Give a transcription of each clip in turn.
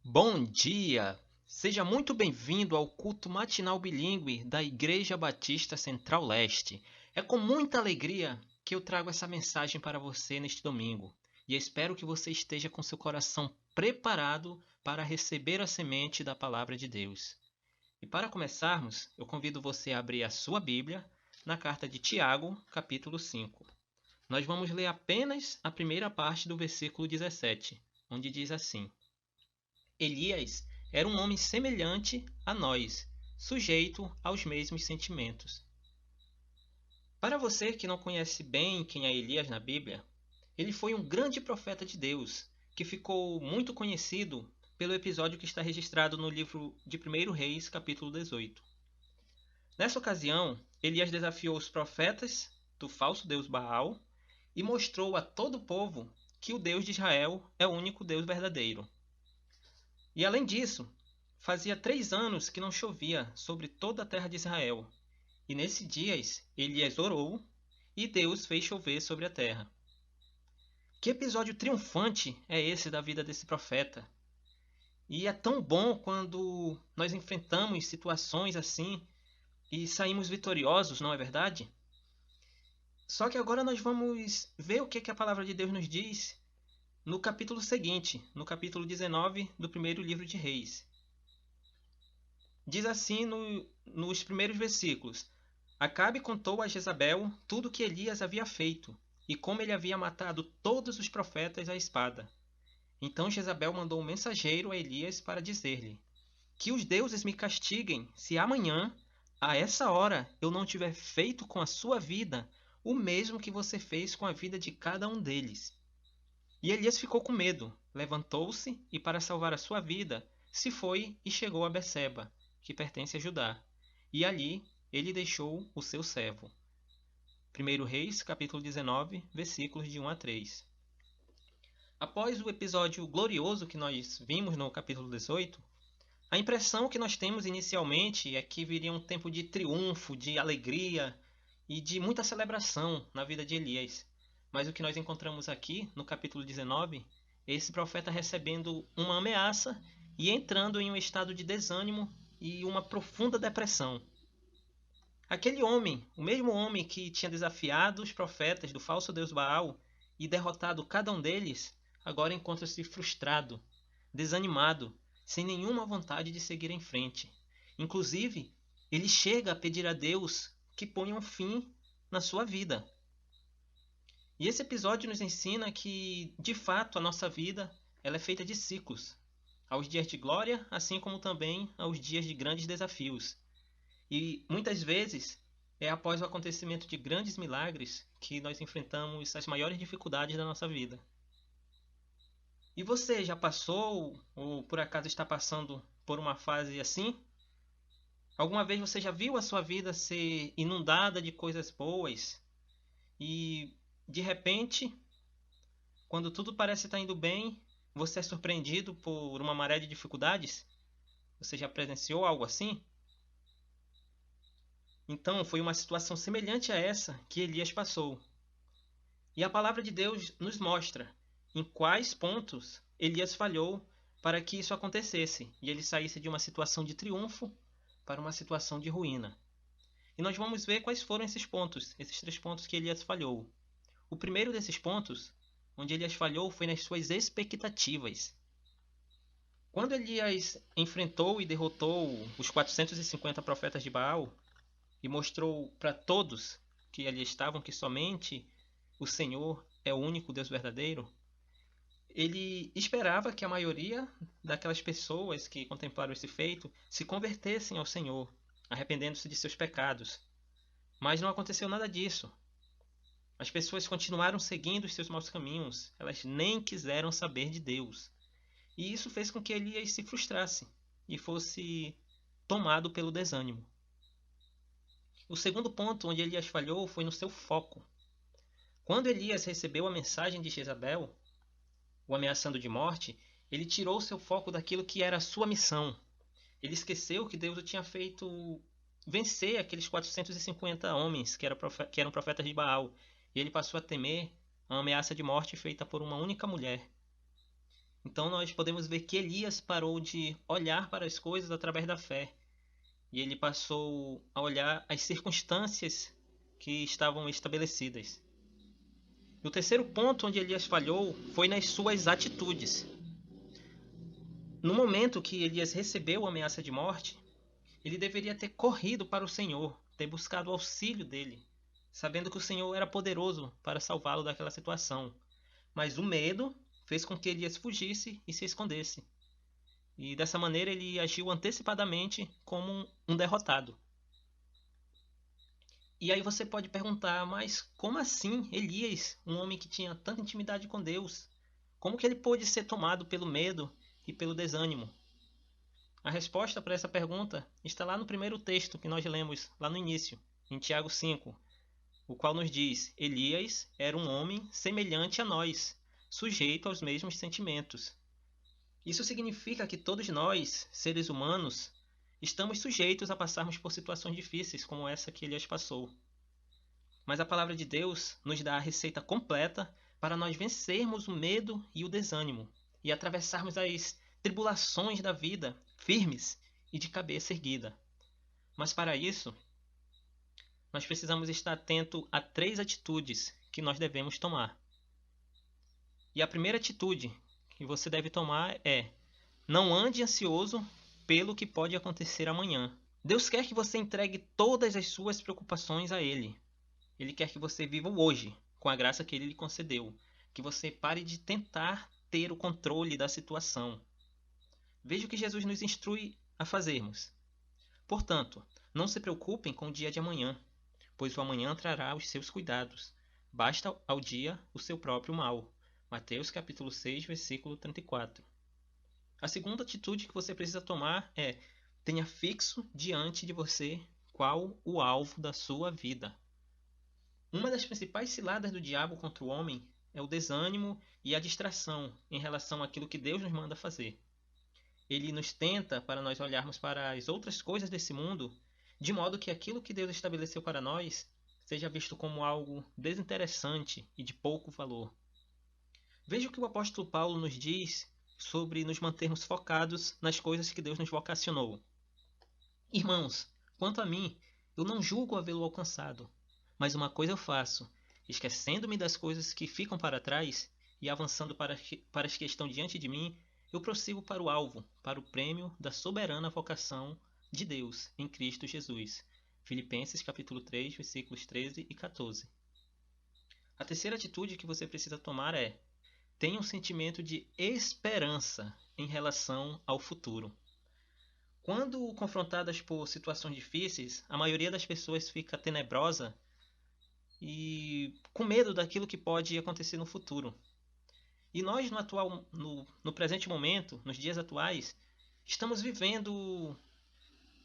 Bom dia! Seja muito bem-vindo ao culto matinal bilíngue da Igreja Batista Central Leste. É com muita alegria que eu trago essa mensagem para você neste domingo e espero que você esteja com seu coração preparado para receber a semente da Palavra de Deus. E para começarmos, eu convido você a abrir a sua Bíblia na carta de Tiago, capítulo 5. Nós vamos ler apenas a primeira parte do versículo 17, onde diz assim: Elias era um homem semelhante a nós, sujeito aos mesmos sentimentos. Para você que não conhece bem quem é Elias na Bíblia, ele foi um grande profeta de Deus, que ficou muito conhecido pelo episódio que está registrado no livro de 1 Reis, capítulo 18. Nessa ocasião, Elias desafiou os profetas do falso deus Baal e mostrou a todo o povo que o Deus de Israel é o único Deus verdadeiro. E além disso, fazia 3 anos que não chovia sobre toda a terra de Israel. E nesses dias Elias orou e Deus fez chover sobre a terra. Que episódio triunfante é esse da vida desse profeta? E é tão bom quando nós enfrentamos situações assim e saímos vitoriosos, não é verdade? Só que agora nós vamos ver o que a palavra de Deus nos diz no capítulo seguinte, no capítulo 19 do primeiro livro de Reis. Diz assim nos primeiros versículos: Acabe contou a Jezabel tudo o que Elias havia feito, e como ele havia matado todos os profetas à espada. Então Jezabel mandou um mensageiro a Elias para dizer-lhe: Que os deuses me castiguem, se amanhã, a essa hora, eu não tiver feito com a sua vida o mesmo que você fez com a vida de cada um deles. E Elias ficou com medo, levantou-se e, para salvar a sua vida, se foi e chegou a Berseba, que pertence a Judá. E ali ele deixou o seu servo. 1 Reis, capítulo 19, versículos de 1 a 3. Após o episódio glorioso que nós vimos no capítulo 18, a impressão que nós temos inicialmente é que viria um tempo de triunfo, de alegria e de muita celebração na vida de Elias. Mas o que nós encontramos aqui no capítulo 19 é esse profeta recebendo uma ameaça e entrando em um estado de desânimo e uma profunda depressão. Aquele homem, o mesmo homem que tinha desafiado os profetas do falso deus Baal e derrotado cada um deles, agora encontra-se frustrado, desanimado, sem nenhuma vontade de seguir em frente. Inclusive, ele chega a pedir a Deus que ponha um fim na sua vida. E esse episódio nos ensina que, de fato, a nossa vida ela é feita de ciclos. Aos dias de glória, assim como também aos dias de grandes desafios. E muitas vezes é após o acontecimento de grandes milagres que nós enfrentamos as maiores dificuldades da nossa vida. E você já passou ou por acaso está passando por uma fase assim? Alguma vez você já viu a sua vida ser inundada de coisas boas e de repente, quando tudo parece estar indo bem, você é surpreendido por uma maré de dificuldades? Você já presenciou algo assim? Então, foi uma situação semelhante a essa que Elias passou. E a palavra de Deus nos mostra em quais pontos Elias falhou para que isso acontecesse e ele saísse de uma situação de triunfo para uma situação de ruína. E nós vamos ver quais foram esses pontos, esses 3 pontos que Elias falhou. O primeiro desses pontos, onde Elias falhou, foi nas suas expectativas. Quando Elias enfrentou e derrotou os 450 profetas de Baal e mostrou para todos que ali estavam que somente o Senhor é o único Deus verdadeiro, ele esperava que a maioria daquelas pessoas que contemplaram esse feito se convertessem ao Senhor, arrependendo-se de seus pecados. Mas não aconteceu nada disso. As pessoas continuaram seguindo os seus maus caminhos, elas nem quiseram saber de Deus. E isso fez com que Elias se frustrasse e fosse tomado pelo desânimo. O segundo ponto onde Elias falhou foi no seu foco. Quando Elias recebeu a mensagem de Jezabel, o ameaçando de morte, ele tirou seu foco daquilo que era a sua missão. Ele esqueceu que Deus o tinha feito vencer aqueles 450 homens que eram profetas de Baal. E ele passou a temer a ameaça de morte feita por uma única mulher. Então nós podemos ver que Elias parou de olhar para as coisas através da fé e ele passou a olhar as circunstâncias que estavam estabelecidas. E o terceiro ponto onde Elias falhou foi nas suas atitudes. No momento que Elias recebeu a ameaça de morte, ele deveria ter corrido para o Senhor, ter buscado o auxílio dele, sabendo que o Senhor era poderoso para salvá-lo daquela situação. Mas o medo fez com que Elias fugisse e se escondesse. E dessa maneira ele agiu antecipadamente como um derrotado. E aí você pode perguntar, mas como assim Elias, um homem que tinha tanta intimidade com Deus, como que ele pôde ser tomado pelo medo e pelo desânimo? A resposta para essa pergunta está lá no primeiro texto que nós lemos, lá no início, em Tiago 5, o qual nos diz: Elias era um homem semelhante a nós, sujeito aos mesmos sentimentos. Isso significa que todos nós, seres humanos, estamos sujeitos a passarmos por situações difíceis como essa que Elias passou. Mas a palavra de Deus nos dá a receita completa para nós vencermos o medo e o desânimo e atravessarmos as tribulações da vida firmes e de cabeça erguida. Mas para isso, nós precisamos estar atento a 3 atitudes que nós devemos tomar. E a primeira atitude que você deve tomar é: não ande ansioso pelo que pode acontecer amanhã. Deus quer que você entregue todas as suas preocupações a Ele. Ele quer que você viva o hoje, com a graça que Ele lhe concedeu. Que você pare de tentar ter o controle da situação. Veja o que Jesus nos instrui a fazermos. Portanto, não se preocupem com o dia de amanhã, pois o amanhã trará os seus cuidados. Basta ao dia o seu próprio mal. Mateus capítulo 6, versículo 34. A segunda atitude que você precisa tomar é: tenha fixo diante de você qual o alvo da sua vida. Uma das principais ciladas do diabo contra o homem é o desânimo e a distração em relação àquilo que Deus nos manda fazer. Ele nos tenta para nós olharmos para as outras coisas desse mundo, de modo que aquilo que Deus estabeleceu para nós seja visto como algo desinteressante e de pouco valor. Veja o que o apóstolo Paulo nos diz sobre nos mantermos focados nas coisas que Deus nos vocacionou. Irmãos, quanto a mim, eu não julgo havê-lo alcançado, mas uma coisa eu faço, esquecendo-me das coisas que ficam para trás e avançando para as que estão diante de mim, eu prossigo para o alvo, para o prêmio da soberana vocação de Deus em Cristo Jesus. Filipenses capítulo 3, versículos 13 e 14. A terceira atitude que você precisa tomar é: tenha um sentimento de esperança em relação ao futuro. Quando confrontadas por situações difíceis, a maioria das pessoas fica tenebrosa e com medo daquilo que pode acontecer no futuro. E nós, no presente momento, nos dias atuais, estamos vivendo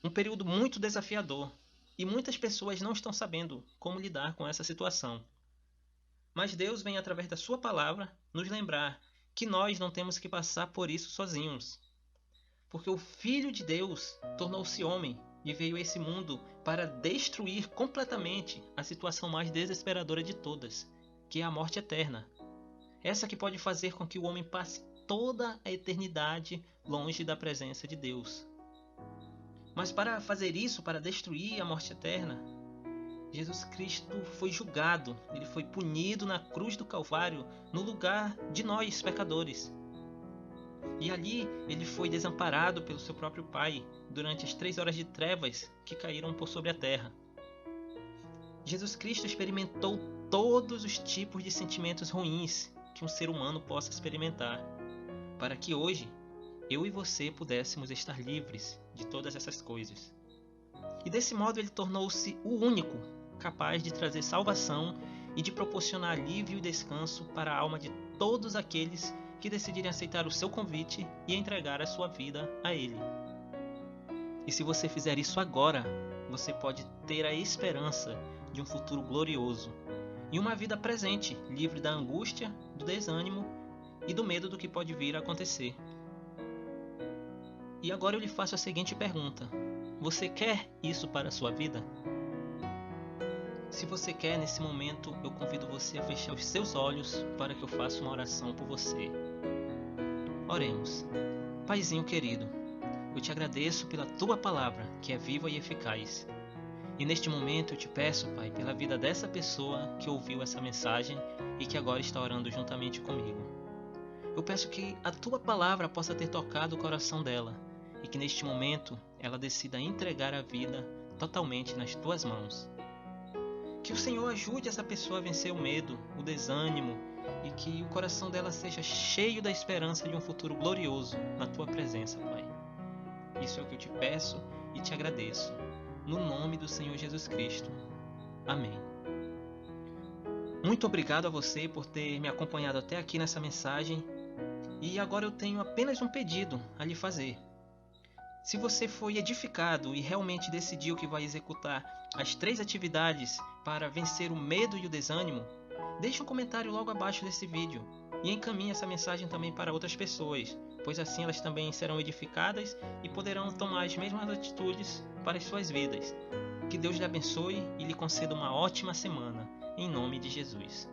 um período muito desafiador e muitas pessoas não estão sabendo como lidar com essa situação. Mas Deus vem, através da sua palavra, nos lembrar que nós não temos que passar por isso sozinhos. Porque o Filho de Deus tornou-se homem e veio a esse mundo para destruir completamente a situação mais desesperadora de todas, que é a morte eterna. Essa que pode fazer com que o homem passe toda a eternidade longe da presença de Deus. Mas para fazer isso, para destruir a morte eterna, Jesus Cristo foi julgado, ele foi punido na cruz do Calvário, no lugar de nós, pecadores. E ali ele foi desamparado pelo seu próprio Pai durante as 3 horas de trevas que caíram por sobre a terra. Jesus Cristo experimentou todos os tipos de sentimentos ruins que um ser humano possa experimentar, para que hoje eu e você pudéssemos estar livres de todas essas coisas. E desse modo ele tornou-se o único capaz de trazer salvação e de proporcionar alívio e descanso para a alma de todos aqueles que decidirem aceitar o seu convite e entregar a sua vida a Ele. E se você fizer isso agora, você pode ter a esperança de um futuro glorioso e uma vida presente, livre da angústia, do desânimo e do medo do que pode vir a acontecer. E agora eu lhe faço a seguinte pergunta: você quer isso para a sua vida? Se você quer, nesse momento, eu convido você a fechar os seus olhos para que eu faça uma oração por você. Oremos. Paizinho querido, eu te agradeço pela tua palavra, que é viva e eficaz. E neste momento eu te peço, Pai, pela vida dessa pessoa que ouviu essa mensagem e que agora está orando juntamente comigo. Eu peço que a tua palavra possa ter tocado o coração dela e que neste momento ela decida entregar a vida totalmente nas tuas mãos. Que o Senhor ajude essa pessoa a vencer o medo, o desânimo e que o coração dela seja cheio da esperança de um futuro glorioso na tua presença, Pai. Isso é o que eu te peço e te agradeço. No nome do Senhor Jesus Cristo. Amém. Muito obrigado a você por ter me acompanhado até aqui nessa mensagem. E agora eu tenho apenas um pedido a lhe fazer. Se você foi edificado e realmente decidiu que vai executar as 3 atividades para vencer o medo e o desânimo, deixe um comentário logo abaixo desse vídeo e encaminhe essa mensagem também para outras pessoas, pois assim elas também serão edificadas e poderão tomar as mesmas atitudes para as suas vidas. Que Deus lhe abençoe e lhe conceda uma ótima semana, em nome de Jesus.